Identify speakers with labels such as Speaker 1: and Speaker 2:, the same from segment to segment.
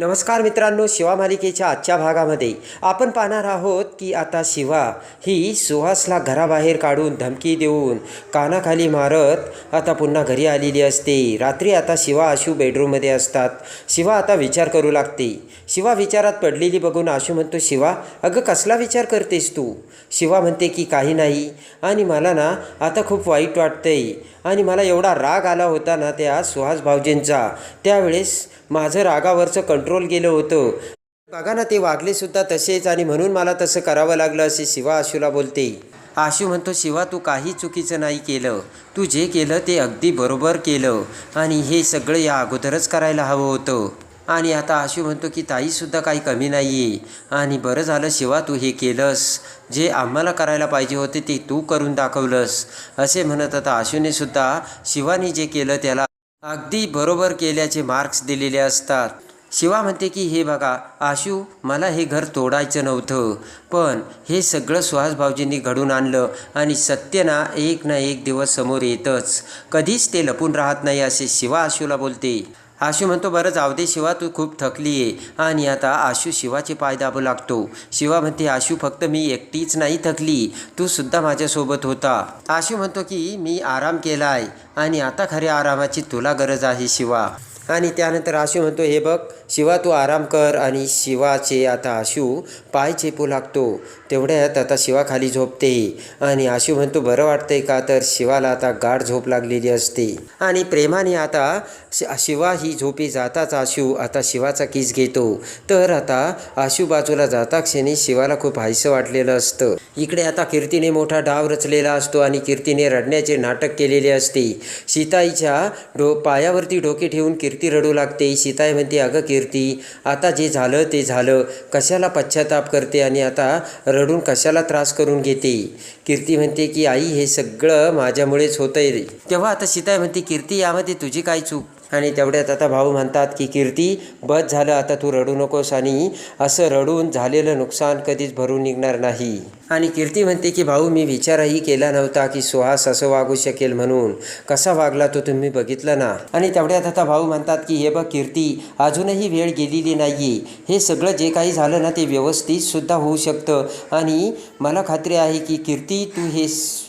Speaker 1: नमस्कार मित्रांनो, शिवा मालिकेच्या आजच्या भागामध्ये आपण पाहणार आहोत की आता शिवा ही सुहासला घराबाहेर काढून धमकी देऊन कानाखाली मारत आता पुन्हा घरी आलेली असते। रात्री आता शिवा आशू बेडरूममध्ये असतात। शिवा आता विचार करू लागते। शिवा विचारात पडलेली बघून आशू म्हणतो, शिवा अगं कसला विचार करतेस तू? शिवा म्हणते की काही नाही, आणि मला ना आता खूप वाईट वाटतंय, आणि मला एवढा राग आला होता ना त्या सुहास भाऊजींचा, त्यावेळेस माझं रागावरचं कंट्रोल गेलं होतं। बघा ना, ते वागलेसुद्धा तसेच, आणि म्हणून मला तसं करावं लागलं असे शिवा आशूला बोलते। आशू म्हणतो, शिवा तू काही चुकीचं नाही केलं, तू जे केलं ते अगदी बरोबर केलं, आणि हे सगळं या अगोदरच करायला हवं होतं। आणि आता आशू म्हणतो की ताईसुद्धा काही कमी नाही आहे, आणि बरं झालं शिवा तू हे केलंस, जे आम्हाला करायला पाहिजे होते ते तू करून दाखवलंस, असे म्हणत आता आशूने सुद्धा शिवानी जे केलं त्याला अगदी बरोबर केल्याचे मार्क्स दिलेले असतात। शिवा म्हणते की हे बघा आशू, मला हे घर तोडायचं नव्हतं, पण हे सगळं सुहास भाऊजींनी घडून आणलं, आणि सत्य ना एक दिवस समोर येतच, कधीच ते लपून राहत नाही, असे शिवा आशूला बोलते। आशू म्हणतो, बरं जाऊ दे शिवा, तू खूप थकली आहे, आणि आता आशू शिवाचे पाय दाबू लागतो। शिवा म्हणते, आशू फक्त मी एकटीच नाही थकली, तू सुद्धा माझ्यासोबत होता। आशू म्हणतो की मी आराम केला आहे, आणि आता खऱ्या आरामाची तुला गरज आहे शिवा। आणि त्यानंतर आशू म्हणतो, हे बघ शिवा तू आराम कर, आणि शिवाचे आता आशू पाय चेपू लागतो। तेवढ्यात आता शिवा खाली झोपते, आणि आशू म्हणतो, बरं वाटतंय का? तर शिवाला आता गाढ झोप लागलेली असते, आणि प्रेमाने आता शिवा ही झोपी जाताच आशू आता शिवाचा किस घेतो। तर आता आशू बाजूला जाता क्षणी शिवाला खूप हायसं वाटलेलं असतं। इकडे आता कीर्तीने मोठा डाव रचलेला असतो, आणि कीर्तीने रडण्याचे नाटक केलेले असते। सीताईच्या पायावरती डोके ठेवून कीर्ती रडू लागते। सीताई म्हणते, अगं कीर्ती, आता जे झालं ते झालं, कशाला पश्चाताप करते, आणि आता रडून कशाला त्रास करून घेते? कीर्ती म्हणते की आई, हे सगळं माझ्यामुळेच होतंय। तेव्हा आता सीताई म्हणते, कीर्ती यामध्ये तुझी काय चूक? आणि तेवढ्यात आता भाऊ म्हणतात की कीर्ती बस झालं, आता तू रडू नकोस, आणि असं रडून झालेलं नुकसान कधीच भरून निघणार नाही। आणि कीर्ती म्हणते की भाऊ, मी विचारही केला नव्हता की सुहास असं वागू शकेल म्हणून, कसा वागला तो तुम्ही बघितलं ना। आणि तेवढ्यात आता भाऊ म्हणतात की हे बघ कीर्ती, अजूनही वेळ गेलेली नाही, हे सगळं जे काही झालं ना ते व्यवस्थित सुद्धा होऊ शकतं, आणि मला खात्री आहे की कीर्ती तू हे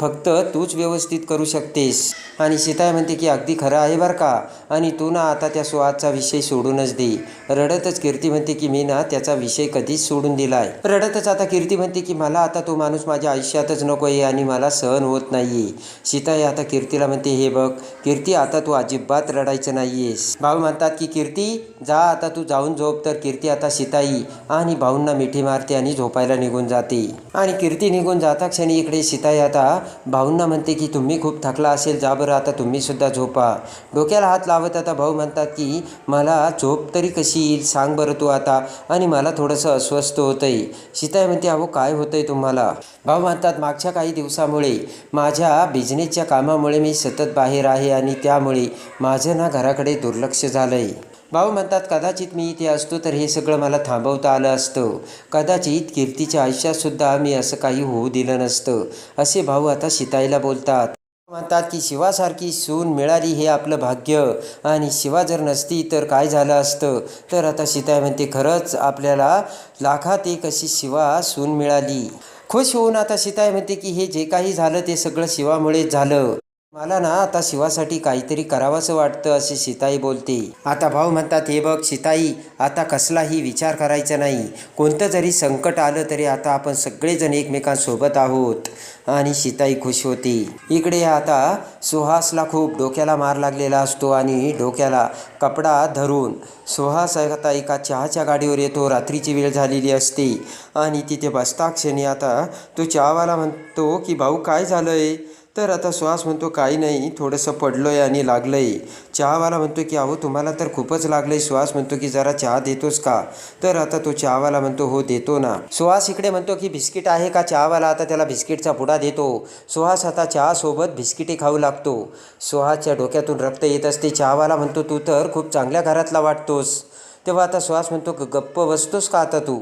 Speaker 1: फक्त तूच व्यवस्थित करू शकतेस। आणि सीताई म्हणते की अगदी खरं आहे बरं का, आणि तू ना आता त्या सुहासचा विषय सोडूनच दे। रडतच कीर्ती म्हणते की मी ना त्याचा विषय कधीच सोडून दिलाय। रडतच आता कीर्ती म्हणते की मला आता तो माणूस माझ्या आयुष्यातच नको आहे, आणि मला सहन होत नाहीये। सीताई आता कीर्तीला म्हणते, हे बघ कीर्ती, आता तू अजिबात रडायचं नाहीयेस। भाऊ म्हणतात की कीर्ती जा, आता तू जाऊन झोप। तर कीर्ती आता सीताई आणि भाऊंना मिठी मारते आणि झोपायला निघून जाते। आणि कीर्ती निघून जाता क्षणी इकडे सीताई आता भाऊंना म्हणते की तुम्ही खूप थकला असेल, जा बरं आता तुम्ही सुद्धा झोपा। डोक्याला हात लावत आता भाऊ म्हणतात की मला झोप तरी कशी येईल सांग बरं तू आता, आणि मला थोडंसं अस्वस्थ होतंय। सीताई म्हणते, अहो काय होतंय तुम्हाला? भाऊ म्हणतात, मागच्या काही दिवसामुळे माझ्या बिझनेसच्या कामामुळे मी सतत बाहेर आहे, आणि त्यामुळे माझं ना घराकडे दुर्लक्ष झालंय। भाऊ म्हणतात, कदाचित मी इथे असतो तर हे सगळं मला थांबवता आलं असतं, कदाचित कीर्तीच्या आयुष्यातसुद्धा मी असं काही होऊ दिलं नसतं, असे भाऊ आता सीताईला बोलतात। म्हणतात की शिवासारखी सून मिळाली हे आपलं भाग्य, आणि शिवा जर नसती तर काय झालं असतं? तर आता सीताई म्हणते, खरंच आपल्याला लाखात एक अशी शिवा सून मिळाली। खुश होऊन आता सीताई म्हणते की हे जे काही झालं ते सगळं शिवामुळेच झालं, मला ना आता शिवासाठी काहीतरी करावंसं वाटतं, असे सीताई बोलते। आता भाऊ म्हणतात, हे बघ सीताई, आता कसलाही विचार करायचा नाही, कोणतं जरी संकट आलं तरी आता आपण सगळेजण एकमेकांसोबत आहोत, आणि सीताई खुश होती। इकडे आता सुहासला खूप डोक्याला मार लागलेला असतो, आणि डोक्याला कपडा धरून सुहास आता एका चहाच्या गाडीवर येतो। रात्रीची वेळ झालेली असते, आणि तिथे बसता क्षणी आता तो चहावाला म्हणतो की भाऊ काय झालंय? तर आता सुहास म्हणतो, काही नाही, थोडंसं पडलोय आणि लागलंय। चहावाला म्हणतो की अहो तुम्हाला तर खूपच लागलंय। सुहास म्हणतो की जरा चहा देतोस का? तर आता तो चहावाला म्हणतो, हो देतो ना। सुहास इकडे म्हणतो की बिस्किट आहे का? चहावाला आता त्याला बिस्किटचा पुडा देतो। सुहास आता चहासोबत बिस्किटे खाऊ लागतो। सुहासच्या डोक्यातून रक्त येत असते। चहावाला म्हणतो, तू तर खूप चांगल्या घरातला वाटतोस। तेव्हा आता सुहास म्हणतो, गप्प बसतोस का आता तू?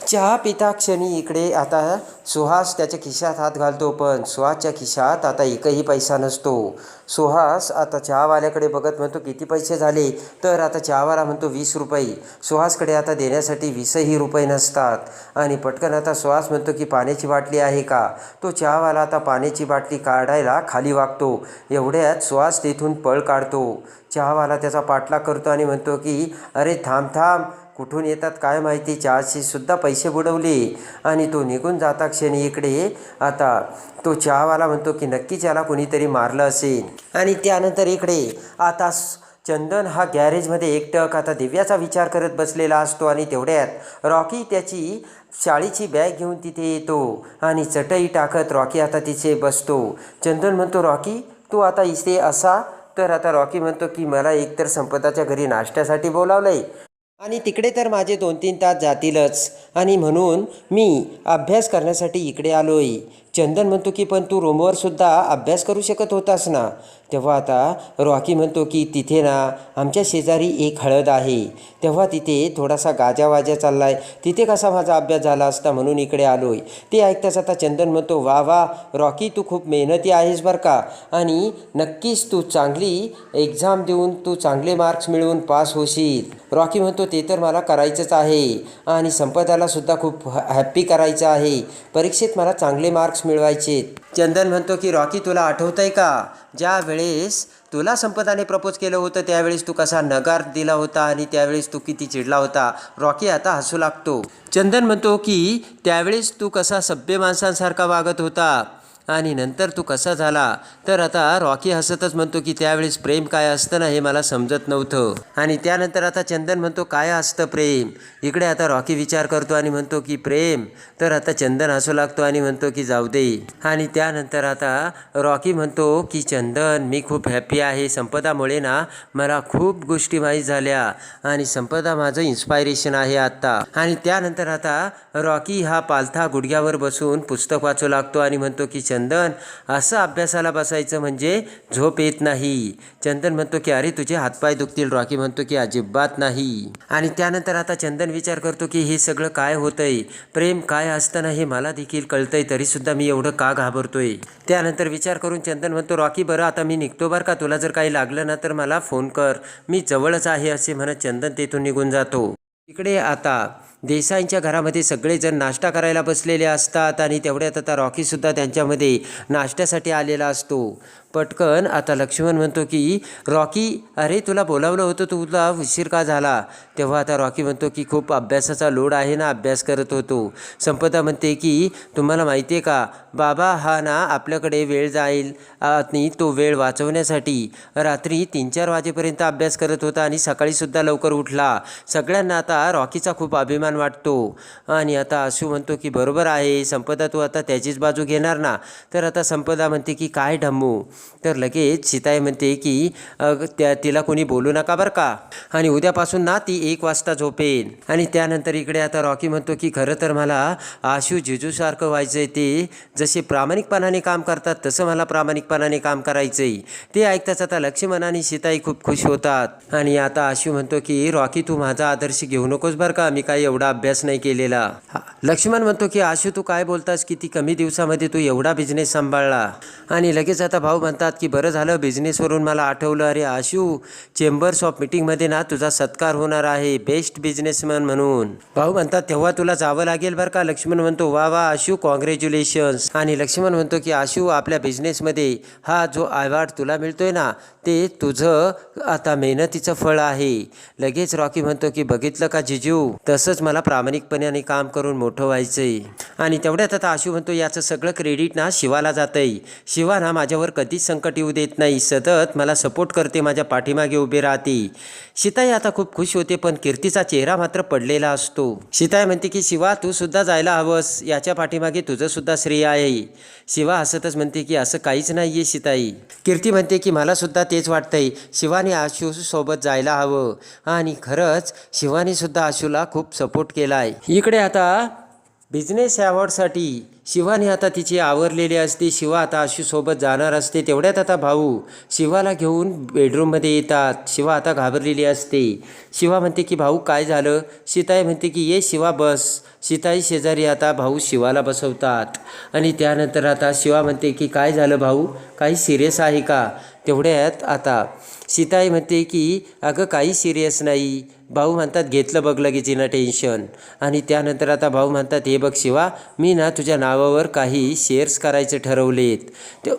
Speaker 1: चहा पिता क्षणी इकडे आता सुहास त्याच्या खिशात हात घालतो, पण सुहासच्या खिशात आता एकही पैसा नसतो. सुहास आता चहावाल्याकडे बघत म्हणतो, किती पैसे झाले? तर आता चहावाला म्हणतो 20 रुपये. सुहासकडे आता देण्यासाठी 20ही रुपये नसतात. आणि पटकन आता सुहास म्हणतो की पाण्याची बाटली आहे का? तो चहावाला आता पाण्याची बाटली काढायला खाली वागतो. एवढ्यात सुहास तेथून पळ काढतो. चहावाला त्याचा पाठलाग करतो आणि म्हणतो की अरे थांब थांब, कुठून येतात काय माहिती, चहाचे सुद्धा पैसे बुडवले. आणि तो निघून जाता क्षणी इकडे आता तो चहावाला म्हणतो की नक्कीच याला कुणीतरी मारलं असेल. आणि त्यानंतर इकडे आता चंदन हा गॅरेजमध्ये एकटक आता दिव्याचा विचार करत बसलेला असतो. आणि तेवढ्यात रॉकी त्याची शाळेची बॅग घेऊन तिथे येतो आणि चटई टाकत रॉकी आता तिथे बसतो. चंदन म्हणतो, रॉकी तू आता इथे असा? तर आता रॉकी म्हणतो की मला एकतर संपदाच्या घरी नाश्त्यासाठी बोलावलंय आणि तिकडे तर माझे 2-3 तास जातीलच, आणि म्हणून मी अभ्यास करण्यासाठी इकडे आलो आहे. चंदन म्हणतो की पण तू रूमवर सुद्धा अभ्यास करू शकत होतास ना? तेव्हा आता रॉकी म्हणतो की तिथे ना आमच्या शेजारी एक हळद आहे, तेव्हा तिथे थोडासा गाजावाजा चालला आहे, तिथे कसा माझा अभ्यास झाला असता, म्हणून इकडे आलो आहे. ते ऐकताच आता चंदन म्हणतो, वा वा रॉकी, तू खूप मेहनती आहेस बरं का, आणि नक्कीच तू चांगली एक्झाम देऊन तू चांगले मार्क्स मिळवून पास होशील. रॉकी म्हणतो, ते तर मला करायचंच आहे आणि संपदालासुद्धा खूप हॅप्पी करायचं आहे. परीक्षेत मला चांगले मार्क्स मिळवायचे. चंदन म्हणतो की रॉकी, तुला आठवतं आहे का ज्या वेळेस तुला संपदाने प्रपोज केलं होतं त्यावेळेस तू कसा नकार दिला होता आणि त्यावेळेस तू किती चिडला होता? रॉकी आता हसू लागतो. चंदन म्हणतो की त्यावेळेस तू कसा सभ्य माणसांसारखा वागत होता आणि नंतर तू कसा झाला? तर आता रॉकी हसतच म्हणतो की त्यावेळेस प्रेम काय असतं ना हे मला समजत नव्हतं. आणि त्यानंतर आता चंदन म्हणतो, काय असतं प्रेम? इकडे आता रॉकी विचार करतो आणि म्हणतो की प्रेम. तर आता चंदन हसू लागतो आणि म्हणतो की जाऊ दे. आणि त्यानंतर आता रॉकी म्हणतो की चंदन, मी खूप हॅप्पी आहे. संपदामुळे ना मला खूप गोष्टी माहीत झाल्या आणि संपदा माझं इन्स्पायरेशन आहे आत्ता. आणि त्यानंतर आता रॉकी हा पालथा गुडघ्यावर बसून पुस्तक वाचू लागतो आणि म्हणतो की चंदन, असं अभ्यासाला बसायचं म्हणजे झोप येत नाही. चंदन म्हणतो की अरे तुझे हातपाय दुखतील. रॉकी म्हणतो की अजिबात नाही. आणि त्यानंतर आता चंदन विचार करतो की हे सगळं काय होतंय, प्रेम काय असताना हे मला देखील कळतंय, तरीसुद्धा मी एवढं का घाबरतोय? त्यानंतर विचार करून चंदन म्हणतो, रॉकी बरं आता मी निघतो बरं का, तुला जर काही लागलं ना तर मला फोन कर, मी जवळच आहे, असे म्हणत चंदन तेथून निघून जातो. इकडे आता देसाईंच्या घरामध्ये सगळेजण नाश्ता करायला बसलेले असतात आणि तेवढ्यात आता रॉकीसुद्धा त्यांच्यामध्ये नाश्त्यासाठी आलेला असतो. पटकन आता लक्ष्मण म्हणतो की रॉकी, अरे तुला बोलावलं होतं, तुला उशीर का झाला? तेव्हा आता रॉकी म्हणतो की खूप अभ्यासाचा लोड आहे ना, अभ्यास करत होतो. संपदा म्हणते की तुम्हाला माहिती आहे का, बाबा हा ना आपल्याकडे वेळ जाईल आणि तो वेळ वाचवण्यासाठी रात्री 3-4 वाजेपर्यंत अभ्यास करत होता आणि सकाळीसुद्धा लवकर उठला. सगळ्यांना आता रॉकीचा खूप अभिमान वाटतो. आणि आता आशू म्हणतो की बरोबर आहे संपदा, तू आता त्याचीच बाजू घेणार ना? तर आता संपदा म्हणते की काय ढम्मू? तर लगेच सीताई म्हणते की तिला कोणी बोलू नका बरं का, आणि उद्यापासून ना ती 1 वाजता झोपेन. आणि त्यानंतर इकडे आता रॉकी म्हणतो की खरं तर मला आशू जिजूसारखं व्हायचं आहे, ते जसे प्रामाणिकपणाने काम करतात तसं मला प्रामाणिकपणाने काम करायचं आहे. ते ऐकताच आता लक्ष्मण आणि सीताई खूप खुश होतात. आणि आता आशू म्हणतो की रॉकी, तू माझा आदर्श घेऊ नकोस बरं का, मी काही एवढा अभ्यास नाही केलेला. लक्ष्मण म्हणतो की आशू तू काय बोलतास, किती कमी दिवसामध्ये तू एवढा बिझनेस सांभाळला? आणि लगेच आता भाऊ म्हणतात की बरं झालं बिझनेसवरून मला आठवलं, अरे आशू चेंबर्स ऑफ मीटिंगमध्ये ना तुझा सत्कार होणार आहे बेस्ट बिझनेसमॅन म्हणून. भाऊ म्हणतात तेव्हा तुला जावं लागेल बरं का. लक्ष्मण म्हणतो वा वा आशू, कॉंग्रॅच्युलेशन्स. आणि लक्ष्मण म्हणतो की आशू, आपल्या बिझनेसमध्ये हा जो अवॉर्ड तुला मिळतोय ना ते तुझं आता मेहनतीचं फळ आहे. लगेच रॉकी म्हणतो की बघितलं का जिजू, तसंच मला प्रामाणिकपणाने काम करून मोठं व्हायचंय. आणि तेवढ्यात आता आशू म्हणतो याचं सगळं क्रेडिट ना शिवाला जातंय. शिवा ना माझ्यावर कधीच संकट येऊ देत नाही, सतत मला सपोर्ट करते, माझ्या पाठीमागे उभी राहते. सीताई आता खूप खुश होते, पण कीर्तीचा चेहरा मात्र पडलेला असतो. सीताई म्हणते की शिवा, तू सुद्धा जायला हवंस, याच्या पाठीमागे तुझं सुद्धा श्रेय आहे. शिवा हसतच म्हणते की असं काहीच नाही आहे सीताई. कीर्ती म्हणते की मला सुद्धा तेच वाटतंय, शिवाने आशू सोबत जायला हवं. आणि खरंच शिवाने सुद्धा आशूला खूप सपोर्ट केला आहे. इकडे आता बिझनेस अवॉर्डसाठी शिवाने आता तिची आवरलेली असते. शिवा आता आशूसोबत जाणार असते. तेवढ्यात आता भाऊ शिवाला घेऊन बेडरूममध्ये येतात. शिवा आता घाबरलेली असते. शिवा म्हणते की भाऊ काय झालं. सीताई म्हणते की ये शिवा बस. सीताई शेजारी आता भाऊ शिवाला बसवतात आणि त्यानंतर आता शिवा म्हणते की काय झालं भाऊ, काही सिरियस आहे का. तेवढ्यात आता सीताई म्हणते की अगं काही सिरियस नाही. भाऊ म्हणतात घेतलं बघ लगेच ना टेन्शन. आणि त्यानंतर आता भाऊ म्हणतात हे बघ शिवा, मी ना तुझ्या नावावर काही शेअर्स करायचे ठरवलेत. ते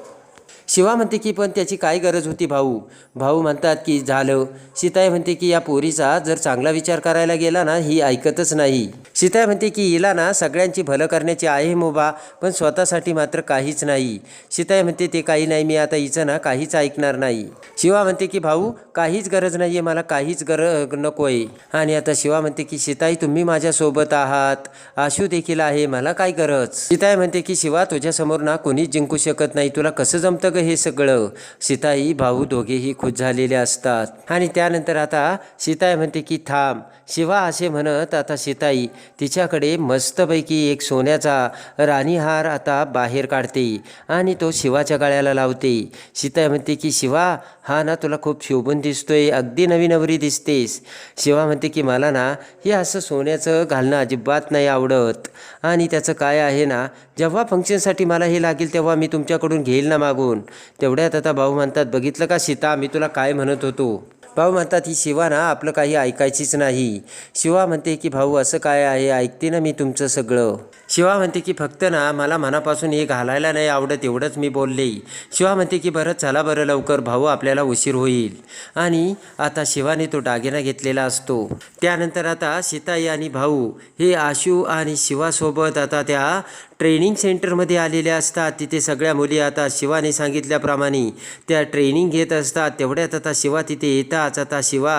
Speaker 1: शिवा म्हणते की पण त्याची काय गरज होती भाऊ. भाऊ म्हणतात की झालं. सीताई म्हणते की या पोरीचा जर चांगला विचार करायला गेला ना ही ऐकतच नाही. सीताई म्हणते की हिला ना सगळ्यांची भलं करण्याची आहे मोबा, पण स्वतःसाठी मात्र काहीच नाही. सीताई म्हणते ते काही नाही, मी आता हिचं ना काहीच ऐकणार नाही. शिवा म्हणते की भाऊ काहीच गरज नाही आहे, मला काहीच नको आहे. आणि आता शिवा म्हणते की सीताई तुम्ही माझ्यासोबत आहात, आशू देखील आहे, मला काय गरज. सीताई म्हणते की शिवा तुझ्यासमोर ना कोणीच जिंकू शकत नाही, तुला कसं जमतं हे सगळं. सीताई भाऊ दोघेही खुश झालेले असतात. आणि त्यानंतर आता सीताई म्हणते की थांब. शिवा असे म्हणत आता सीताई तिच्याकडे मस्तपैकी एक सोन्याचा राणीहार आता बाहेर काढते आणि तो शिवाच्या गळ्याला लावते. सीताई म्हणते की शिवा हा ना तुला खूप शोभून दिसतोय, अगदी नवी नवरी दिसतेस. शिवा म्हणते की मला ना हे असं सोन्याचं घालणं अजिबात नाही आवडत. आणि त्याचं काय आहे ना, जेव्हा फंक्शनसाठी मला हे लागेल तेव्हा मी तुमच्याकडून घेईल ना मागून. तेवढ्यात आता भाऊ म्हणतात बघितलं का सीता, मी तुला काय म्हणत होतो. भाऊ म्हणतात ही शिवा ना आपलं काही ऐकायचीच नाही. शिवा म्हणते की भाऊ असं काय आहे, ऐकते ना मी तुमचं सगळं. शिवा म्हणते की फक्त ना मला मनापासून हे घालायला नाही आवडत एवढंच मी बोलले. शिवा म्हणते की बरं चला बरं लवकर भाऊ आपल्याला उशीर होईल. आणि आता शिवाने तो दागिना घेतलेला असतो. त्यानंतर आता सीताई आणि भाऊ हे आशू आणि शिवासोबत आता त्या ट्रेनिंग सेंटरमध्ये आलेल्या असतात. तिथे सगळ्या मुली आता शिवाने सांगितल्याप्रमाणे त्या ट्रेनिंग घेत असतात. तेवढ्यात आता शिवा तिथे येताच आता शिवा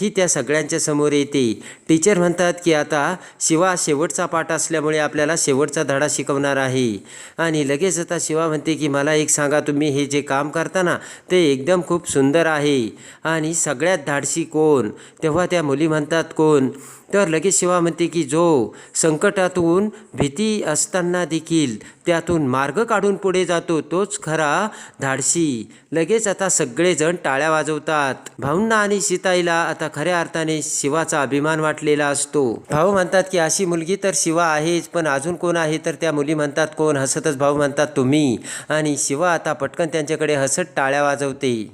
Speaker 1: ही त्या सगळ्यांच्या समोर येते. टीचर म्हणतात की आता शिवा शेवटचा पाठ असल्यामुळे आपल्याला शेवटचा धडा शिकवणार आहे. आणि लगेच आता शिवा म्हणते की मला एक सांगा, तुम्ही हे जे काम करता ना ते एकदम खूप सुंदर आहे आणि सगळ्यात धाडसी कोण. तेव्हा त्या मुली म्हणतात कोण. तर लगेच शिवा म्हणते की जो संकटातून भीती असताना देखील त्यातून मार्ग काढून पुढे जातो तोच खरा धाडसी. लगेच आता सगळेजण टाळ्या वाजवतात. भाऊंना आणि सीताईला आता खऱ्या अर्थाने शिवाचा अभिमान वाटलेला असतो. भाऊ म्हणतात की अशी मुलगी तर शिवा आहेच, पण अजून कोण आहे. तर त्या मुली म्हणतात कोण. हसतच भाऊ म्हणतात तुम्ही. आणि शिवा आता पटकन त्यांच्याकडे हसत टाळ्या वाजवते.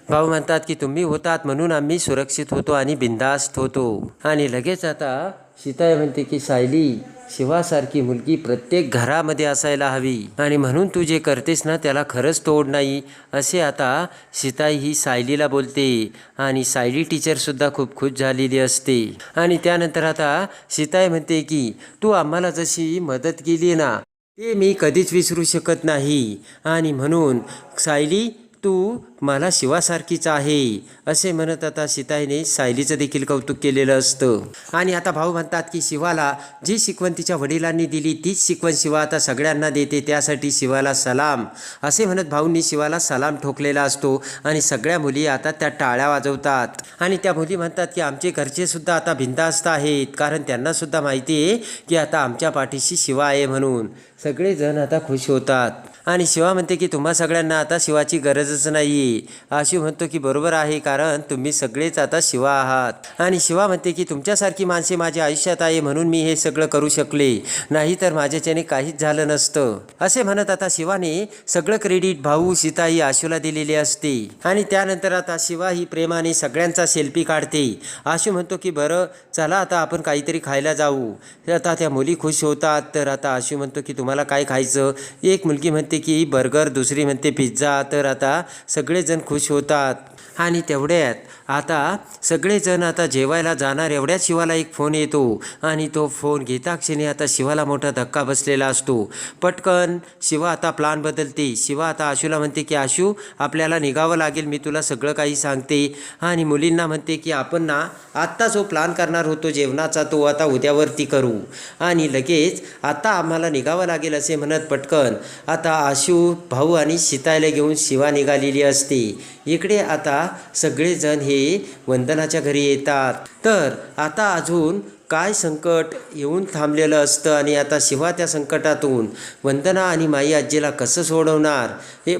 Speaker 1: भाऊ म्हणतात की तुम्ही होतात म्हणून आम्ही सुरक्षित होतो आणि बिंदास्त होतो. आणि लगेच आता सीताई म्हणते की सायली शिवासारखी मुलगी प्रत्येक घरामध्ये असायला हवी आणि म्हणून तू जे करतेस ना त्याला खरंच तोड नाही, असे आता सीताई ही सायलीला बोलते. आणि सायली टीचरसुद्धा खूप खुश झालेली असते. आणि त्यानंतर आता सीताई म्हणते की तू आम्हाला जशी मदत केली ना ते मी कधीच विसरू शकत नाही. आणि म्हणून सायली तू मला शिवासारखीच आहे, असे म्हणत आता सीताईने सायलीचं देखील कौतुक केलेलं असतं. आणि आता भाऊ म्हणतात की शिवाला जी शिकवण तिच्या वडिलांनी दिली तीच शिकवण शिवा आता सगळ्यांना देते, त्यासाठी शिवाला सलाम, असे म्हणत भाऊंनी शिवाला सलाम ठोकलेला असतो. आणि सगळ्या मुली आता त्या टाळ्या वाजवतात. आणि त्या मुली म्हणतात की आमचे घरचे सुद्धा आता बिंदास्त आहेत, कारण त्यांनासुद्धा माहिती आहे की आता आमच्या पाठीशी शिवा आहे म्हणून. सगळेजण आता खुश होतात. आणि शिवा म्हणते की तुम्हा सगळ्यांना आता शिवाची गरजच नाही. आशू म्हणतो की बरोबर आहे, कारण तुम्ही सगळेच आता शिवा आहात. आणि शिवा म्हणते की तुमच्यासारखी माणसे माझ्या आयुष्यात आहे म्हणून मी हे सगळं करू शकले, नाही तर माझ्याच्याने काहीच झालं नसतं, असे म्हणत आता शिवाने सगळं क्रेडिट भाऊ सीताई आशूला दिलेले असते. आणि त्यानंतर आता शिवा ही प्रेमाने सगळ्यांचा सेल्फी काढते. आशू म्हणतो की बरं चला आता आपण काहीतरी खायला जाऊ. आता त्या मुली खुश होतात. तर आता आशू म्हणतो की तुम्हाला काय खायचं. एक मुलगी म्हणते की बर्गर, दुसरी म्हणते पिझ्झा. तर आता सगळेजण खुश होतात. आणि तेवढ्यात आता सगळेजण आता जेवायला जाणार एवढ्यात शिवाला एक फोन येतो. आणि तो फोन घेता क्षणी आता शिवाला मोठा धक्का बसलेला असतो. पटकन शिवा आता प्लान बदलते. शिवा आता आशूला म्हणते की आशू आपल्याला निघावं लागेल, मी तुला सगळं काही सांगते. आणि मुलींना म्हणते की आपण ना आत्ता जो प्लान करणार होतो जेवणाचा तो आता उद्यावरती करू. आणि लगेच आता आम्हाला निघावं लागेल असे म्हणत पटकन आता आशू भाऊ आणि सीताला घेऊन शिवा निघालेली असते. इकडे आता सगळेजण हे वंदनाच्या घरी येतात. तर आता अजून काय संकट येऊन थांबलेलं असतं आणि आता शिवा त्या संकटातून वंदना आणि माई आजीला कसं सोडवणार हे,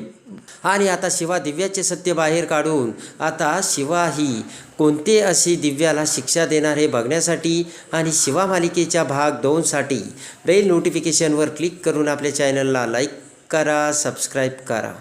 Speaker 1: आणि आता शिवा दिव्याचे सत्य बाहेर काढून आता शिवा ही कोणते अशी दिव्याला शिक्षा देणार हे बघण्यासाठी आणि शिवा मालिकेच्या भाग 2साठी बेल नोटिफिकेशनवर क्लिक करून आपल्या चॅनलला लाईक करा, सबस्क्राईब करा.